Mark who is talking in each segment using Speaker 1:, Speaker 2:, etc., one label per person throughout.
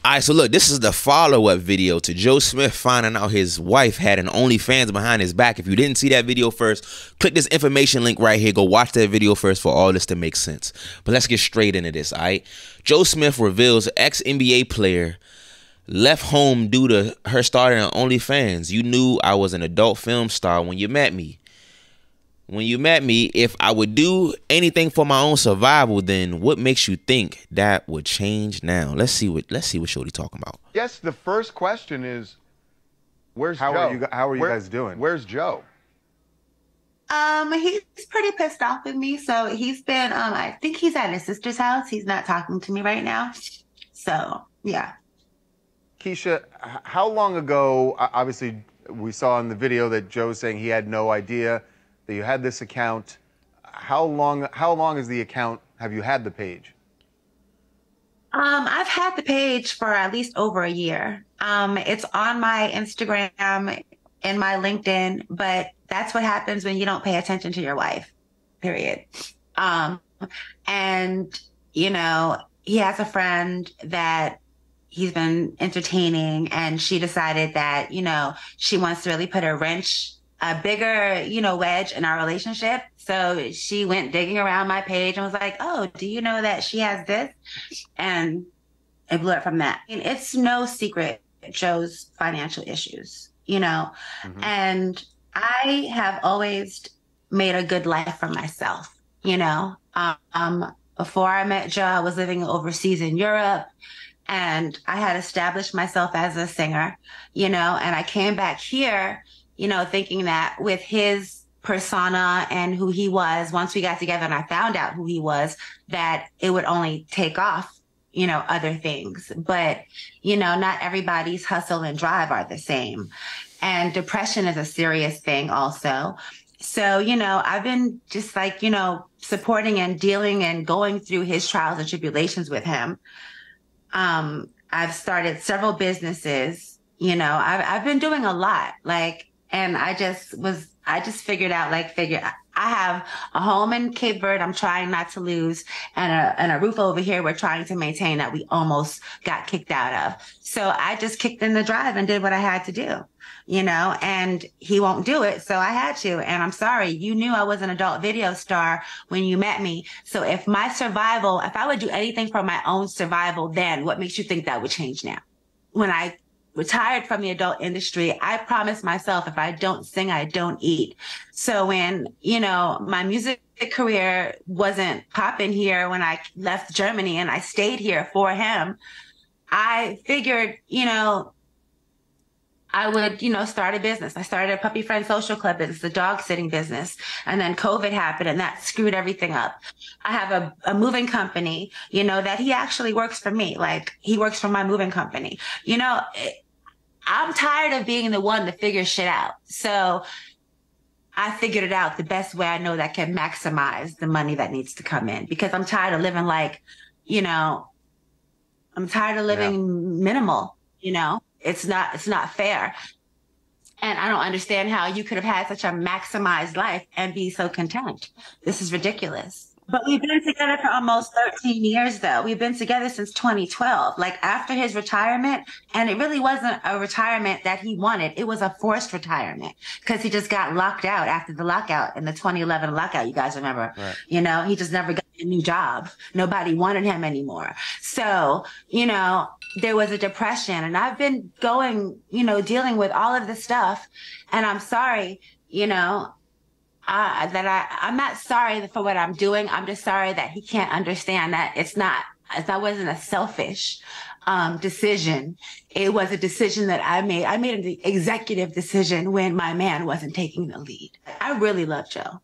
Speaker 1: All right, so look, this is the follow-up video to Joe Smith finding out his wife had an OnlyFans behind his back. If you didn't see that video first, click this information link right here. Go watch that video first for all this to make sense. But let's get straight into this, all right? Joe Smith reveals ex-NBA player left home due to her starting on OnlyFans. You knew I was an adult film star when you met me. When you met me, if I would do anything for my own survival, then what makes you think that would change now? Let's see what Shorty talking about.
Speaker 2: Yes, the first question is, where's
Speaker 3: How
Speaker 2: Joe?
Speaker 3: How are you guys doing?
Speaker 2: Where's Joe?
Speaker 4: He's pretty pissed off with me. So he's been, I think he's at his sister's house. He's not talking to me right now. So, yeah.
Speaker 3: Keisha, how long ago, obviously we saw in the video that Joe's saying he had no idea that you had this account. How long is the account, have you had the page?
Speaker 4: I've had the page for at least over a year. It's on my Instagram and my LinkedIn, but that's what happens when you don't pay attention to your wife, period. And, you know, he has a friend that he's been entertaining, and she decided that, you know, she wants to really put a bigger, you know, wedge in our relationship. So she went digging around my page and was like, oh, do you know that she has this? And it blew up from that. And it's no secret Joe's financial issues, you know, and I have always made a good life for myself, you know. Before I met Joe, I was living overseas in Europe, and I had established myself as a singer, you know, and I came back here, you know, thinking that with his persona and who he was, once we got together and I found out who he was, that it would only take off, you know, other things. But, you know, not everybody's hustle and drive are the same. And depression is a serious thing also. So, you know, I've been just like, you know, supporting and dealing and going through his trials and tribulations with him. I've started several businesses, you know, I've been doing a lot, like, and I just figured out, I have a home in Cape Verde I'm trying not to lose, and a roof over here we're trying to maintain that we almost got kicked out of. So I just kicked in the drive and did what I had to do, you know, and he won't do it. So I had to, and I'm sorry, you knew I was an adult video star when you met me. So if I would do anything for my own survival, then what makes you think that would change now? When I retired from the adult industry, I promised myself, if I don't sing, I don't eat. So when, you know, my music career wasn't popping here when I left Germany and I stayed here for him, I figured, you know, I would, you know, start a business. I started a puppy friend social club business, a dog sitting business. And then COVID happened and that screwed everything up. I have a moving company, you know, that he actually works for me. Like, he works for my moving company. You know, I'm tired of being the one to figure shit out. So I figured it out the best way I know that can maximize the money that needs to come in, because I'm tired of living like, you know, I'm tired of living minimal, you know, it's not fair. And I don't understand how you could have had such a maximized life and be so content. This is ridiculous. But we've been together for almost 13 years, though. We've been together since 2012, like after his retirement. And it really wasn't a retirement that he wanted. It was a forced retirement because he just got locked out after the lockout in the 2011 lockout. You guys remember, right? You know, he just never got a new job. Nobody wanted him anymore. So, you know, there was a depression, and I've been going, you know, dealing with all of this stuff. And I'm sorry, you know, I'm not sorry for what I'm doing. I'm just sorry that he can't understand that that wasn't a selfish decision. It was a decision that I made. I made an executive decision when my man wasn't taking the lead. I really love Joe.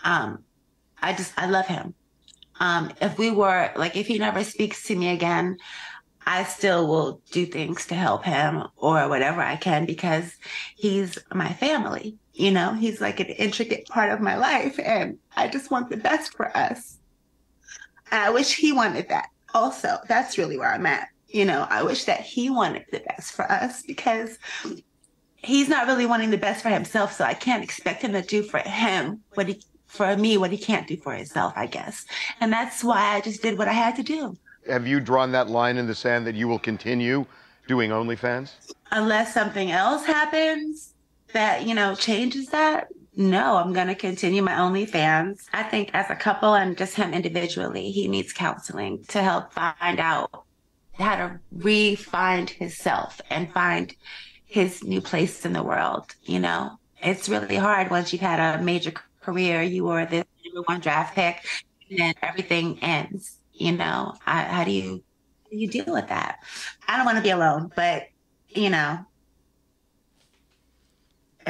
Speaker 4: I love him. If he never speaks to me again, I still will do things to help him or whatever I can, because he's my family. You know, he's like an intricate part of my life, and I just want the best for us. And I wish he wanted that also. That's really where I'm at. You know, I wish that he wanted the best for us, because he's not really wanting the best for himself. So I can't expect him to do for him what he can't do for himself, I guess. And that's why I just did what I had to do.
Speaker 2: Have you drawn that line in the sand that you will continue doing OnlyFans?
Speaker 4: Unless something else happens that, changes that, no, I'm going to continue my OnlyFans. I think as a couple and just him individually, he needs counseling to help find out how to re-find himself and find his new place in the world. It's really hard once you've had a major career. You were the number one draft pick, and then everything ends. How do you deal with that? I don't want to be alone, but if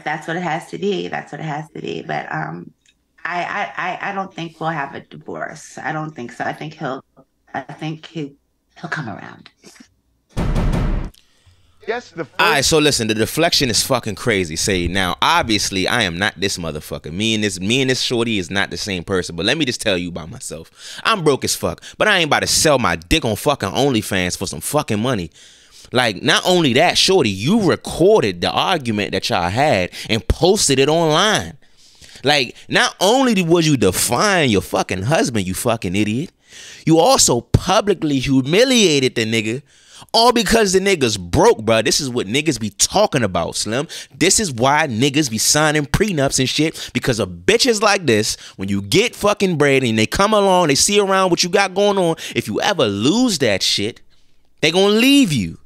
Speaker 4: that's what it has to be, that's what it has to be. But I don't think we'll have a divorce. I don't think so. I think he'll come around.
Speaker 2: Yes, the first.
Speaker 1: All right, so listen, the deflection is fucking crazy. Say now, obviously, I am not this motherfucker. Me and this shorty is not the same person. But let me just tell you about myself. I'm broke as fuck, but I ain't about to sell my dick on fucking OnlyFans for some fucking money. Like, not only that, shorty, you recorded the argument that y'all had and posted it online. Like, not only was you defying your fucking husband, you fucking idiot, you also publicly humiliated the nigga. All because the niggas broke, bro. This is what niggas be talking about, Slim. This is why niggas be signing prenups and shit. Because of bitches like this, when you get fucking bread and they come along, they see around what you got going on, if you ever lose that shit, they gonna leave you.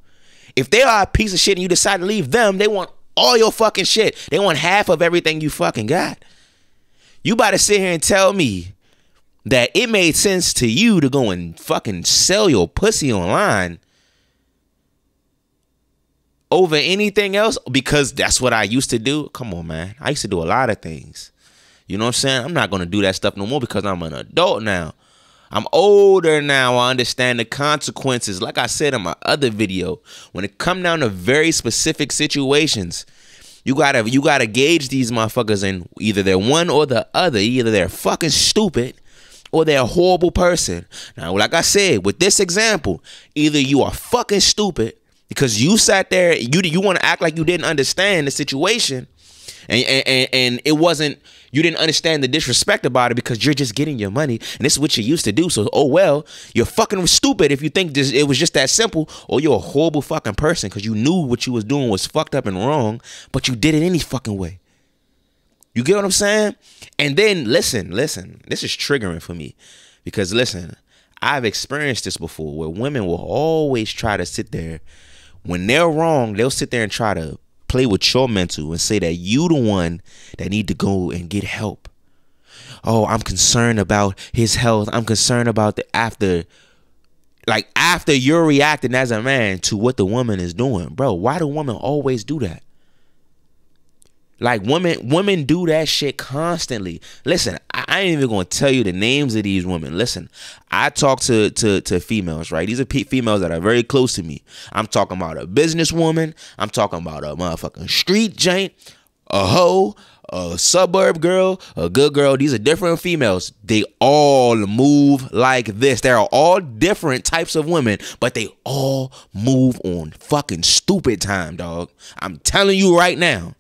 Speaker 1: If they are a piece of shit and you decide to leave them, they want all your fucking shit. They want half of everything you fucking got. You about to sit here and tell me that it made sense to you to go and fucking sell your pussy online over anything else because that's what I used to do? Come on, man. I used to do a lot of things. You know what I'm saying? I'm not going to do that stuff no more because I'm an adult now. I'm older now. I understand the consequences. Like I said in my other video, when it come down to very specific situations, you gotta gauge these motherfuckers in either they're one or the other. Either they're fucking stupid or they're a horrible person. Now, like I said, with this example, either you are fucking stupid because you sat there, you want to act like you didn't understand the situation, and it wasn't, you didn't understand the disrespect about it because you're just getting your money, and this is what you used to do. So, oh well, you're fucking stupid if you think it was just that simple, or you're a horrible fucking person because you knew what you was doing was fucked up and wrong, but you did it any fucking way. You get what I'm saying? And then listen, this is triggering for me because listen, I've experienced this before where women will always try to sit there. When they're wrong, they'll sit there and try to play with your mental and say that you the one that need to go and get help. Oh, I'm concerned about his health. I'm concerned about after you're reacting as a man to what the woman is doing. Bro, why do women always do that? Like women do that shit constantly. Listen, I ain't even gonna tell you the names of these women. Listen, I talk to females, right? These are females that are very close to me. I'm talking about a businesswoman. I'm talking about a motherfucking street giant, a hoe, a suburb girl, a good girl. These are different females. They all move like this. There are all different types of women, but they all move on fucking stupid time, dog. I'm telling you right now.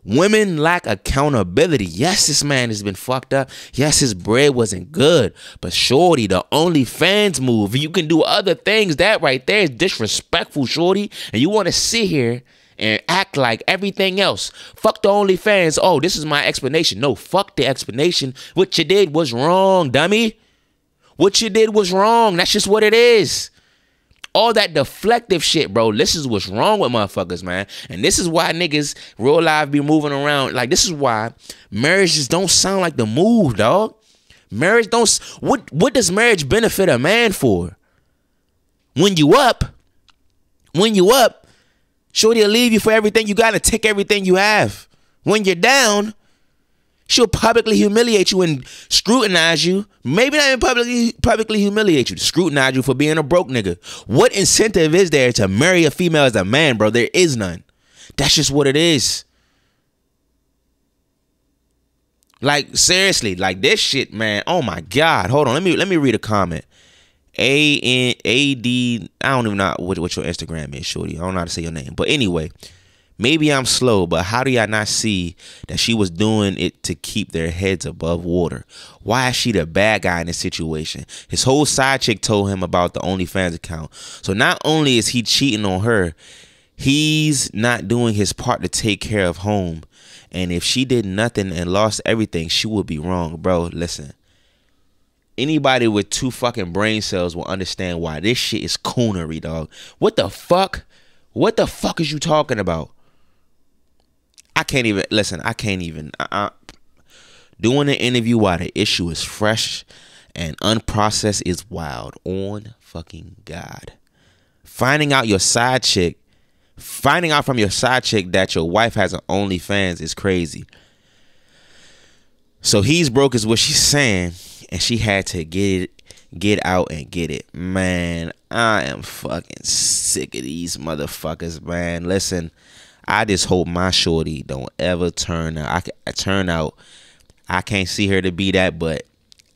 Speaker 1: Women lack accountability. Yes, this man has been fucked up. Yes, his bread wasn't good. But shorty, the OnlyFans move, you can do other things. That right there is disrespectful, shorty. And you want to sit here and act like everything else. Fuck the OnlyFans. Oh, this is my explanation. No, fuck the explanation. What you did was wrong, dummy. What you did was wrong. That's just what it is. All that deflective shit, bro. This is what's wrong with motherfuckers, man. And this is why niggas real life be moving around. Like, this is why marriages don't sound like the move, dog. Marriage don't... What does marriage benefit a man for? When you up, shorty will leave you for everything you got and take everything you have. When you're down, she'll publicly humiliate you and scrutinize you. Maybe not even publicly humiliate you. Scrutinize you for being a broke nigga. What incentive is there to marry a female as a man, bro? There is none. That's just what it is. Like, seriously, like this shit, man. Oh my God. Hold on. Let me read a comment. ANAD. I don't even know what your Instagram is, shorty. I don't know how to say your name. But anyway, Maybe I'm slow, but how do y'all not see that she was doing it to keep their heads above water? Why is she the bad guy in this situation? His whole side chick told him about the OnlyFans account. So not only is he cheating on her, he's not doing his part to take care of home. And if she did nothing and lost everything, she would be wrong. Bro, listen. Anybody with 2 fucking brain cells will understand why this shit is coonery, dog. What the fuck? What the fuck is you talking about? I can't even, listen, I can't even. Doing an interview while the issue is fresh and unprocessed is wild. On fucking God. Finding out from your side chick that your wife has an OnlyFans is crazy. So he's broke is what she's saying, and she had to get out and get it. Man, I am fucking sick of these motherfuckers, man. Listen, I just hope my shorty don't ever turn out. I can't see her to be that, but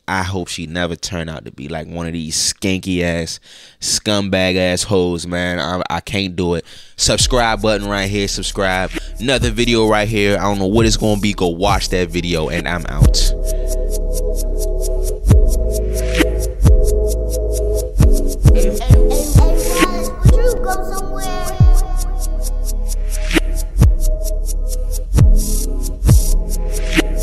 Speaker 1: I hope she never turn out to be like one of these skanky ass, scumbag ass hoes, man. I can't do it. Subscribe button right here. Subscribe. Another video right here. I don't know what it's going to be. Go watch that video, and I'm out.